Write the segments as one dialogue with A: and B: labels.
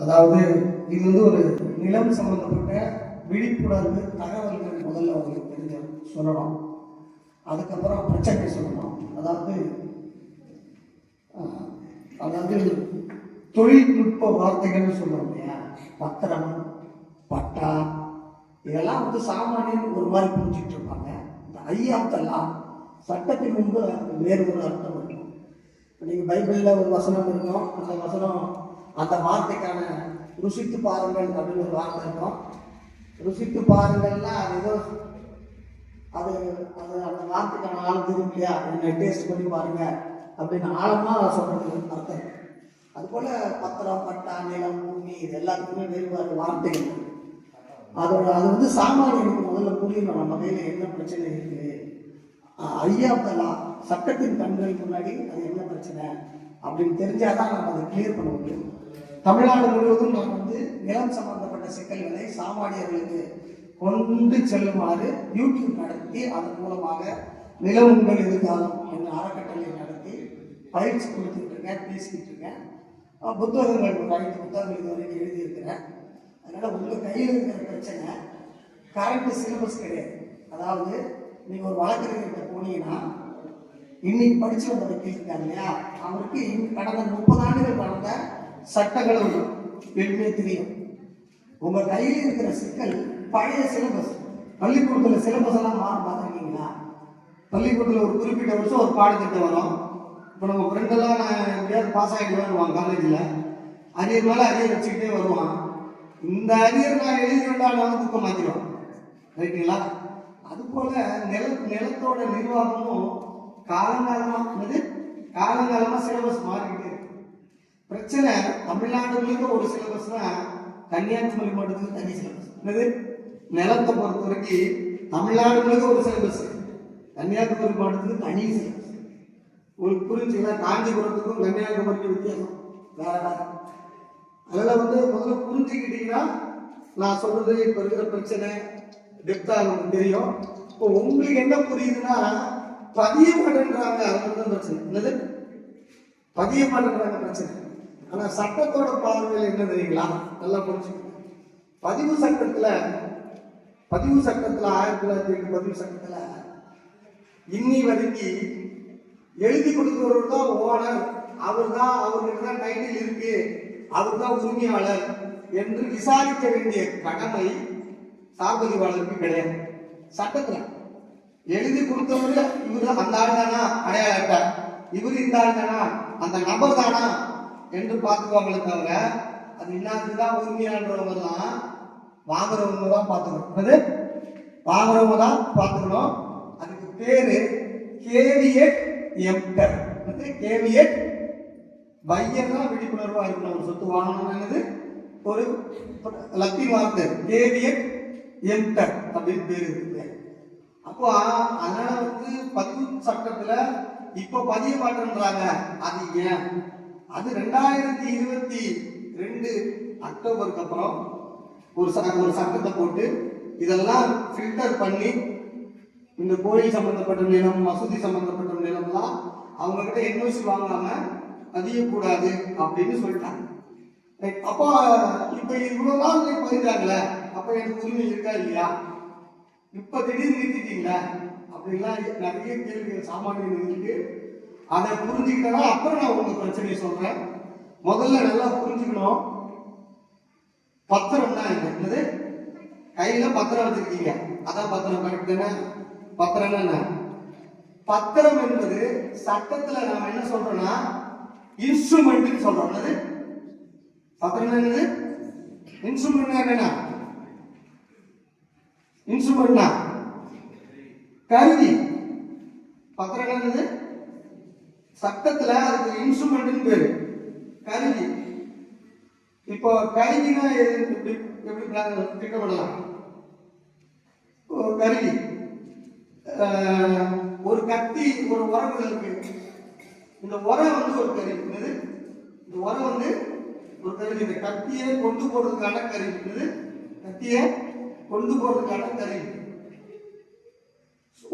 A: அதாவது இது ஒரு நிலம் சம்பந்தப்பட்ட விழிப்புணர்வு தகவல்கள் முதல்ல உங்களுக்கு தெரிஞ்ச சொல்லணும். அதுக்கப்புறம் பிரச்சனை சொல்லணும். அதாவது தொழில்நுட்ப வார்த்தைகள்னு சொல்லுவோம் இல்லையா, பத்திரம், பட்டா, இதெல்லாம் சாமானியன் ஒரு மாதிரி புரிஞ்சுட்டு இருப்பாங்க. இந்த ஐயாத்தெல்லாம் சட்டத்தின் முன்பு வேறு ஒரு அர்த்தம் இருக்கும். நீங்கள் பைபிளில் ஒரு வசனம் இருக்கும், அந்த வசனம் அந்த வார்த்தைக்கான ருசித்து பாருங்கள் அப்படின்னு ஒரு வார்த்தை இருக்கும். ருசித்து பாருங்கள்னா அது ஏதோ அது அது அந்த வார்த்தைக்கான ஆழம் தெரியும் இல்லையா, என்ன டேஸ்ட் பண்ணி பாருங்க அப்படின்னு ஆழமாக சொல்றதுக்கு அர்த்தம். அதுபோல் பத்திரம், பட்டா, நிலம், பூமி இது எல்லாத்துக்குமே வேறு வார்த்தைகள். அது சாமானியனுக்கு முதல்ல புரியணும், நம்ம கையில் என்ன பிரச்சனை இருக்குது, ஐயாத்தலா சட்டத்தின் கண்களுக்கு முன்னாடி அது என்ன பிரச்சனை அப்படின்னு தெரிஞ்சாதான் நம்ம அதை கிளியர் பண்ண முடியும். தமிழ்நாடு முழுவதும் நாம் நிலம் சம்பந்தப்பட்ட சிக்கல்களை சாமானியர்களுக்கு கொண்டு செல்லுமாறு யூடியூப் நடத்தி அதன் மூலமாக நிலம் உங்கள் எதிர்காலம் என்ற அறக்கட்டளை நடத்தி பயிற்சி கொடுத்துட்டு இருக்கேன், பேசிக்கிட்டு இருக்கேன். புத்தகங்கள் ஒரு 5 புத்தகங்கள் இதுவரைக்கும் எழுதியிருக்கிறேன். அதனால உங்கள் கையில் இருக்கிற பிரச்சனை கரண்ட் சிலபஸ் கிடையாது. அதாவது நீங்கள் ஒரு வழக்கறிஞர்கிட்ட போனீங்கன்னா இன்னைக்கு படிச்சு வந்த வக்கீல் இருக்காங்க இல்லையா, அவருக்கு கடந்த 30 ஆண்டுகள் நடந்த சட்டங்கள் எளிமையாக தெரியும். உங்க கையில் இருக்கிற சிக்கல் பழைய சிலபஸ். பள்ளிக்கூடத்தில் சிலபஸ் எல்லாம் பார்த்துருக்கீங்களா? பள்ளிக்கூடத்தில் ஒரு குறிப்பிட்ட வருஷம் ஒரு பாடத்திட்டம் வரும். இப்போ நம்ம ஃப்ரெண்டெல்லாம் நான் எப்படியாவது பாஸ் ஆகிட்டு வருவான், காலேஜில் அரியர் மேலே அரியர் வச்சுக்கிட்டே வருவான். இந்த அரியர் நான் எழுதி வேண்டாம் புக்கை மாற்றிடுவான், ரைட்டுங்களா? அதுபோல் நிலத்தோட நிர்வாகமும் காலங்காலமாக சிலபஸ் மாறிக்கிட்டே இருக்கு. பிரச்சனை தமிழ்நாடு முழுக்க ஒரு சிலபஸ்னா கன்னியாகுமரி மாவட்டத்துக்கு தனி சிலபஸ். என்னது, நிலத்தை பொறுத்த வரைக்கும் தமிழ்நாடு முழுக்க ஒரு சிலபஸ், கன்னியாகுமரி மாவட்டத்துக்கு தனி சிலபஸ். உங்களுக்கு புரிஞ்சுங்களா? காஞ்சிபுரத்துக்கும் கன்னியாகுமரிக்கும் வித்தியாசம் வேற வேற. அதில் முதல்ல புரிஞ்சுக்கிட்டீங்கன்னா நான் சொல்றது இப்போ இருக்கிற பிரச்சனை டெப்தா உங்களுக்கு தெரியும். இப்போ உங்களுக்கு என்ன புரியுதுன்னா பதிய மாட்டேன்றாங்க, அது தான் பிரச்சனை. என்னது, பதிய மாட்டேன்றாங்க பிரச்சனை. ஆனால் சட்டத்தோட பார்வையில் என்ன தெரியுங்களா, நல்லா புரிஞ்சுக்கணும். பதிவு சட்டத்தில் 1908 பதிவு சட்டத்தில் இன்னி வரைக்கும் எழுதி கொடுக்கிறவர் தான் ஓனர், அவருக்கு தான் டைட்டில் இருக்கு, அவர் தான் உரிமையாளர் என்று விசாரிக்க வேண்டிய கடமை சார்பதிவாளருக்கு கிடையாது. சட்டத்துல எழுதி கொடுத்தவரு இவரு அந்த ஆள் தானா, அடையாள இவரு இந்த ஆள் தானா, அந்த நபர் தானா என்று பார்த்துக்குவாங்களே தவிர அது இன்னாதுதான் உரிமையாளன்றவங்க தான் வாங்குறவங்க தான் பார்த்துக்கணும். வாங்குறவங்க தான் பார்த்துக்கணும். அதுக்கு பேரு கேவியட் எம்டர். கேவியட் பையர் தான் விழிப்புணர்வா இருக்கணும். ஒரு சொத்து வாங்கணும்னு ஒரு லத்தி வார்த்தை கேவியட் எம்டர் அப்படின்னு பேரு இருக்கு. அப்போ அதனால பதிவு சட்டத்துல இப்ப பதிய மாட்டேன்றாங்க. அது ஏன்? அது 2022 அக்டோபருக்கு அப்புறம் ஒரு சட்டத்தை போட்டு இதெல்லாம் ஃபில்டர் பண்ணி இந்த கோயில் சம்பந்தப்பட்ட நிலம், மசூதி சம்பந்தப்பட்ட நிலம்லாம் அவங்க கிட்ட என்ஓசி வாங்காம பதியக்கூடாது அப்படின்னு சொல்லிட்டாங்க. அப்போ இப்ப இவ்வளவு நாள் பதிஞ்சாங்களே, அப்ப எனக்கு உரிமை இருக்கா இல்லையா? இப்ப திடீர்னு நிறுத்திட்டீங்களா அப்படின்லாம் நிறைய கேள்விகள் சாமானியர்கள் இருக்கு. அதை புரிஞ்சுக்கிட்டா அப்புறம் நான் உங்க பிரச்சனையை சொல்றேன். முதல்ல நல்லா புரிஞ்சுக்கணும். பத்திரம்னா என்னது? கையில பத்திரம் வச்சிருக்கீங்க, அதான் பத்திரம். கரெக்ட் தானே? பத்திரம் என்ன? பத்திரம் என்பது சட்டத்துல நாம என்ன சொல்றோம்னா இன்ஸ்ட்ருமெண்ட் சொல்றோம். பத்திரம் என்னது? இன்ஸ்ட்ருமெண்ட் என்னன்னா இன்ஸ்ட்ருமெண்ட்னா கருவி. பத்திரம் என்னது? சட்டத்துல அதுக்கு இன்ஸ்ட்ருமெண்ட் பேரு, கருவி. இப்போ கருவினா எப்படி திட்டமிடலாம்? கருவி ஒரு கத்தி, ஒரு உரம் இருக்கு. இந்த உரம் ஒரு கருவி. இந்த உரம் ஒரு கருவி. இந்த கத்தியை கொண்டு போறதுக்கான கருவி. கத்தியை கொண்டு போறதுக்கான கருவி.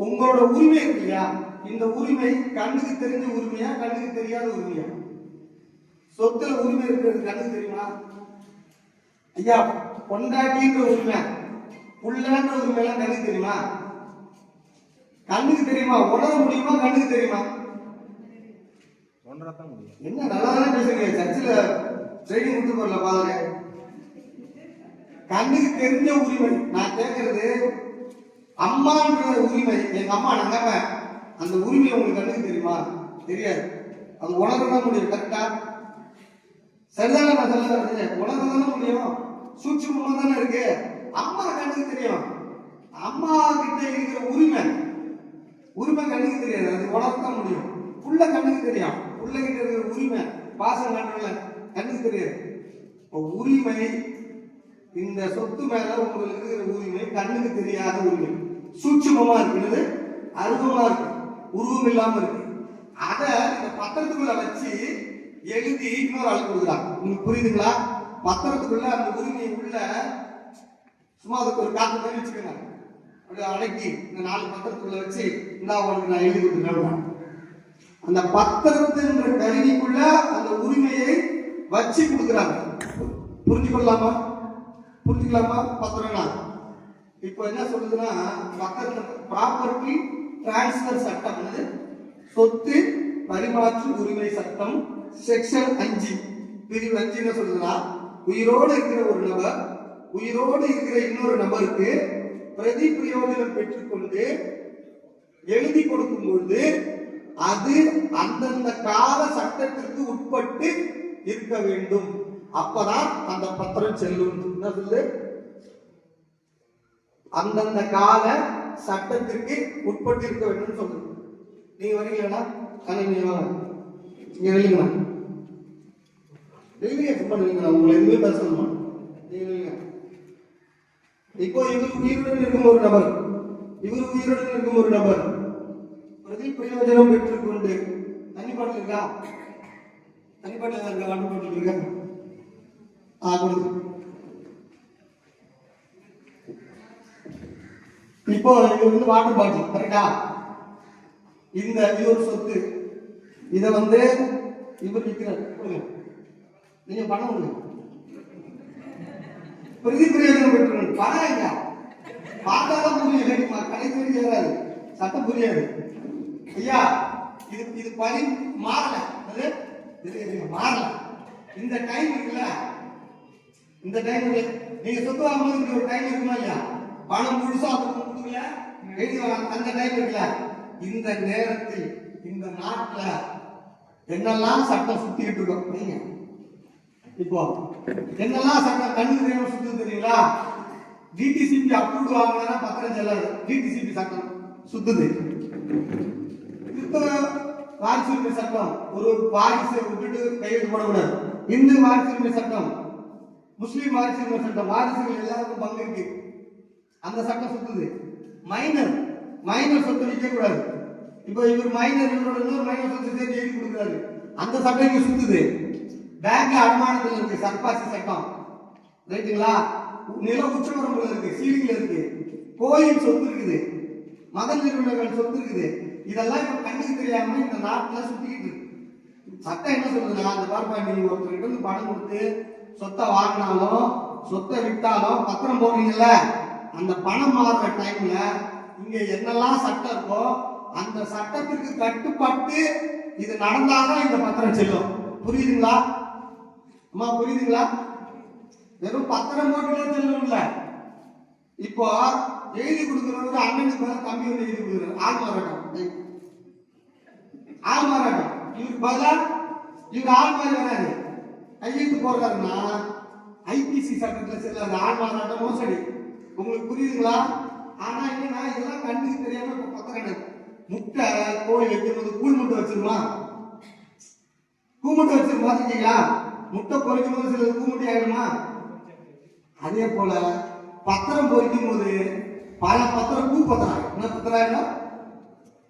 A: உங்களோட உரிமை இருக்கு இல்லையா, இந்த உரிமை கண்ணுக்கு தெரிஞ்ச உரிமையா, கண்ணுக்கு தெரியாத உரிமையா? சொத்துல உரிமை இருக்கிறது கண்ணுக்கு தெரியுமா?
B: ஐயா பொண்டாட்டின்ற உரிமை, புள்ளன்ற உரிமை எல்லாம் கண்ணுக்கு தெரியுமா? கண்ணுக்கு தெரியுமா? உணர முடியுமா? கண்ணுக்கு தெரியுமா? என்ன நல்லா தானே பேசுறீங்க, சர்ச்சில் ட்ரைனிங் கொடுத்து போறல பாருங்க. கண்ணுக்கு தெரிஞ்ச உரிமை நான் கேட்கறது, அம்மான்ற உரிமை, எங்க அம்மா நங்காம, அந்த உரிமை உங்களுக்கு கண்ணுக்கு தெரியுமா? தெரியாது. அது உணரதான் முடியும். கரெக்டா? சரிதானே நான் சொல்ல? உணரதானே முடியும். சூட்சுமமா தானே இருக்கு. அம்மா கண்ணுக்கு தெரியும். அம்மா கிட்ட இருக்கிற உரிமை கண்ணுக்கு தெரியாது. அது உணரத்தான் முடியும். புள்ள கண்ணுக்கு தெரியும். புள்ள கிட்ட இருக்கிற உரிமை, பாசம் கண்ணுல கண்ணுக்கு தெரியாது. உரிமை, இந்த சொத்து மேல உங்களுக்கு இருக்கிற உரிமை கண்ணுக்கு தெரியாத உரிமை, சூட்சுமமா இருக்கிறது, அருவமா இருக்கு, உருவம் இல்லாம இருக்கு. அத இந்த பத்திரத்துக்குள்ள வச்சு எழுதி இன்னொரு ஆள் கொடுக்குறாங்க. உங்களுக்கு புரியுதுங்களா? பத்திரத்துக்குள்ள அந்த உரிமையை உள்ள சும்மா அதுக்கு ஒரு காத்து மாதிரி வச்சுக்கோங்க. அப்படி அடக்கி இந்த 4 பத்திரத்துக்குள்ள வச்சு இந்த அவனுக்கு நான் எழுதி கொடுத்துருக்கேன். அந்த பத்திரத்தின்ற கருவிக்குள்ள அந்த உரிமையை வச்சு கொடுக்குறாங்க. புரிஞ்சுக்கலாமா? பத்திரம்னா இப்போ என்ன சொல்லுதுன்னா, பத்திரத்துல ப்ராப்பர்ட்டி டிரான்ஸ்பர் சட்டம், சொத்து பரிமாற்று உரிமை சட்டம் செக்ஷன் 5 பிரிவு 5 என்ன சொல்லுதுன்னா, உயிரோடு இருக்கிற ஒரு நபர் உயிரோடு இருக்கிற இன்னொரு நபருக்கு பிரதி பிரயோஜனம் பெற்றுக்கொண்டு எழுதி கொடுக்கும் பொழுது அது அந்தந்த கால சட்டத்திற்கு உட்பட்டு இருக்க வேண்டும். அப்பதான் அந்த பத்திரம் செல்லும். என்ன சொல்லு? அந்தந்த கால சட்டத்திற்கு உட்பட்டு இருக்க வேண்டும் சொல்லுங்க. நீங்க வரீங்களா? நீங்க வெளியுங்களா? வெளியே சும்மா நீங்க உங்களை எதுவுமே பேசணுமா? நீங்க இப்போ இவர் உயிருடன் இருக்கும் ஒரு நபர் பிரதி பிரயோஜனம் பெற்றுக்கொண்டு, தண்ணி பாட்டில் இருக்கா? தண்ணி பாட்டில் இருக்கா? வாட்டர் பாட்டில் இருக்கா? கொடுத்து இப்போ இது வாட்டர் பாட்டில் கரெக்டா? இது ஒரு சொத்து. இதை இவர் விற்கிறார். நீங்க பணம் கொடுங்க. பிரதி பிரயோஜனம் பெற்றுக்கொண்டு பணம் இல்ல, பார்த்தாதான் புரியும். கடைசி வரைக்கும் ஏறாது, சட்டம் புரியாது. ஐயா இது பணி மாறல, மாறல. இந்த டைம் இருக்குல்ல, இந்த டைம் நீங்க சொத்து வாங்கும்போது ஒரு டைம் இருக்குமா இல்லையா? பணம் முழுசா கொடுக்கல, எழுதி அந்த டைம் இருக்குல்ல. இந்த நேரத்தில் இந்த நாட்டுல என்னெல்லாம் சட்டம் சுத்திட்டு இருக்கோம் நீங்க இப்போ என்னெல்லாம் சட்டம் கண்ணுக்கு தெரியாம சுத்து தெரியுங்களா? டிடிசிபி அப்ரூவ் வாங்கினா பத்திரம் செல்லாது. டிடிசிபி சட்டம் சுத்துது. வாரிசு உரிமை சட்டம், ஒரு வாரிசு விட்டுட்டு கையெழுத்து போடக்கூடாது. இந்து வாரிசு உரிமை சட்டம், முஸ்லீம் வாரிசு உரிமை சட்டம், வாரிசுகள் எல்லாருக்கும் பங்கு இருக்கு, அந்த சட்டம் சுத்துது. மைனர் சொத்து விற்க கூடாது. இப்போ இவர் மைனர், இவரோட இன்னொரு மைனர் சொத்து சேர்த்து எழுதி கொடுக்குறாரு, அந்த சட்டம் இங்க சுத்துது. பேங்க்ல அடமானத்தில் இருக்கு சர்பாசி சட்டம், ரைட்டுங்களா? நில உச்சவரம்புல இருக்கு, சீலிங்ல இருக்கு, கோயில் சொத்து இருக்குது, மத நிறுவனங்கள் சொத்து இருக்குது. இதெல்லாம் இப்ப கண்ணுக்கு தெரியாம இந்த நாட்டுல சுத்திக்கிட்டு இருக்கு. சட்டம் என்ன சொல்லுதுன்னா, அந்த பார்ப்பா நீங்க ஒருத்தர்கிட்ட இருந்து பணம் கொடுத்து சொத்தை வாங்கினாலும் சொத்தை விட்டாலும் பத்திரம் போடுறீங்கல்ல, அந்த பணம் மாறுற டைம்ல இங்க என்னெல்லாம் சட்டம் இருக்கோ அந்த சட்டத்திற்கு கட்டுப்பட்டு இது நடந்தாதான் இந்த பத்திரம் செல்லும். புரியுதுங்களா அம்மா? புரியுதுங்களா? வெறும் பத்திரம் போட்டுலே செல்லும்ல. இப்போ எழுதி கொடுக்குறவங்க அண்ணனுக்கு மேல தம்பி வந்து எழுதி கொடுக்குறாரு, ஆள் மாறாட்டம். இவருக்கு பதிலா இவர் ஆள் மாறி வராது, கையெழுத்து போடுறாருன்னா ஐபிசி சட்டத்துல செல்லாது. ஆள் மாறாட்டம் மோசடி. உங்களுக்கு புரியுதுங்களா? ஆனா என்னன்னா இதெல்லாம் கண்ணுக்கு தெரியாம இப்ப பத்திரம் முட்டை கோழி வைக்கும்போது கூழ் முட்டை வச்சிருமா? கூமுட்டை வச்சிருக்க பாத்துக்கீங்களா? முட்டை பொறிக்கும் போது சில கூமுட்டை ஆயிடுமா? அதே போல பத்திரம் பொறிக்கும் போது பல பத்திரம் பூ பத்திரம் என்ன பத்திரம்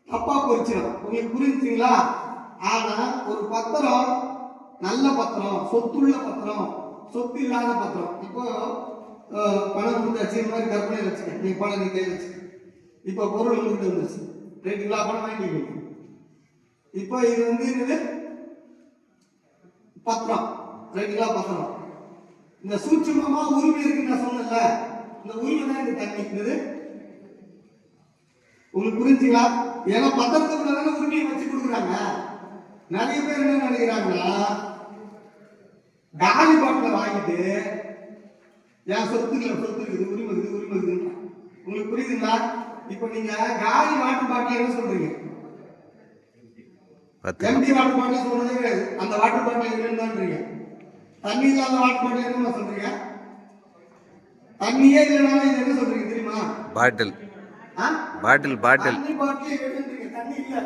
B: தப்பா பொறிச்சிடும். உங்களுக்கு புரிஞ்சுங்களா? ஆனா ஒரு பத்திரம் நல்ல பத்திரம், சொத்துள்ள பத்திரம், சொத்து இல்லாத பத்திரம். இப்போ பணம் கொடுத்தாச்சு, இந்த மாதிரி கற்பனை வச்சுக்க, நீ பணம் நீ கையில் வச்சு, இப்போ பொருள் உங்ககிட்ட வந்துருச்சு, ரைட்டுங்களா? பணம் வாங்கிட்டீங்க. இப்போ இது என்னது பத்திரம், ரைட்டுங்களா? பத்திரம் இந்த சூட்சுமமா உரிமை இருக்குன்னு நான் சொன்னேன்ல, இந்த உரிமை தான் இந்த தண்ணி. இது உங்களுக்கு புரிஞ்சுங்களா? ஏன்னா பத்திரத்துக்குள்ள தானே உரிமையை வச்சு கொடுக்குறாங்க. நிறைய பேர் என்ன நினைக்கிறாங்கன்னா, காலி பாட்டில வாங்கிட்டு என் சொத்து இல்லை, சொத்து இருக்குது, உரிமை இருக்குது, உரிமை இருக்குன்னு. உங்களுக்கு புரியுதுங்களா? இப்ப நீங்க காலி வாட்டர் பாட்டில் என்ன சொல்றீங்க? எம்டி வாட்டர் பாட்டில் சொல்றதே கிடையாது. அந்த வாட்டர் பாட்டில் என்னன்றீங்க. தண்ணி இல்லாத வாட்டர் பாட்டில் என்ன சொல்றீங்க? தண்ணியே இல்லைனாலும் இது என்ன சொல்றீங்க தெரியுமா?
C: பாட்டில்
B: ஆ?
C: பாட்டில் பாட்டில்
B: தண்ணி பாட்டில் என்னன்றீங்க? தண்ணி இல்ல.